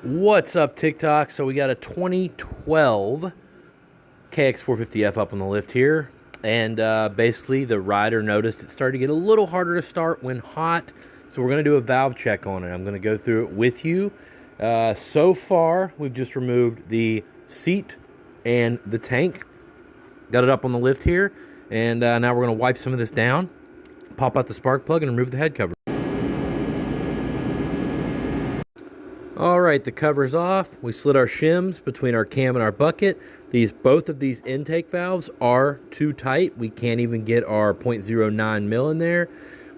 What's up, TikTok? So we got a 2012 KX450F up on the lift here, and basically the rider noticed it started to get a little harder to start when hot, so we're going to do a valve check on it. I'm going to go through it with you. So far, we've just removed the seat and the tank. Got it up on the lift here, and now we're going to wipe some of this down, pop out the spark plug, and remove the head cover. All right, the cover's off. We slid our shims between our cam and our bucket. Both of these intake valves are too tight. We can't even get our 0.09 mil in there.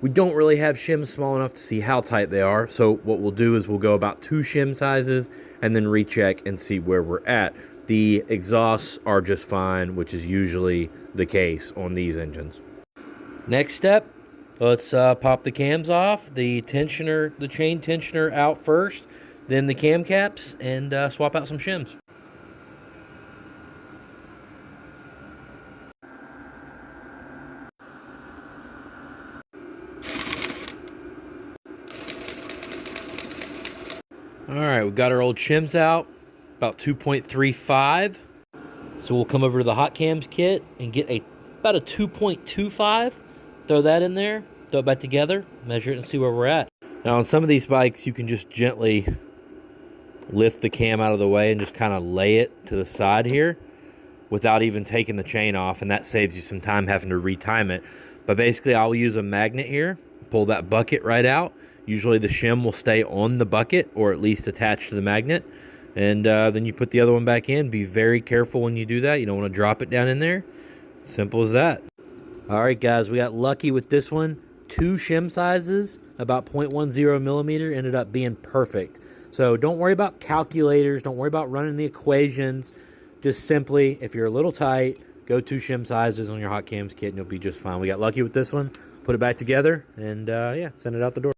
We don't really have shims small enough to see how tight they are. So what we'll do is we'll go about 2 shim sizes and then recheck and see where we're at. The exhausts are just fine, which is usually the case on these engines. Next step, let's pop the cams off. The chain tensioner out first, then the cam caps, and swap out some shims. All right, we've got our old shims out, about 2.35. So we'll come over to the hot cams kit and get about a 2.25. Throw that in there, throw it back together, measure it, and see where we're at. Now on some of these bikes, you can just gently lift the cam out of the way and just kind of lay it to the side here without even taking the chain off, and that saves you some time having to retime it. But basically, I'll use a magnet here, pull that bucket right out. Usually the shim will stay on the bucket or at least attached to the magnet, and then you put the other one back in. Be very careful when you do that. You don't want to drop it down in there. Simple as that. All right, guys, we got lucky with this one. 2 shim sizes, about 0.10 millimeter, ended up being perfect. So don't worry about calculators. Don't worry about running the equations. Just simply, if you're a little tight, go 2 shim sizes on your hot cams kit and you'll be just fine. We got lucky with this one. Put it back together and, yeah, send it out the door.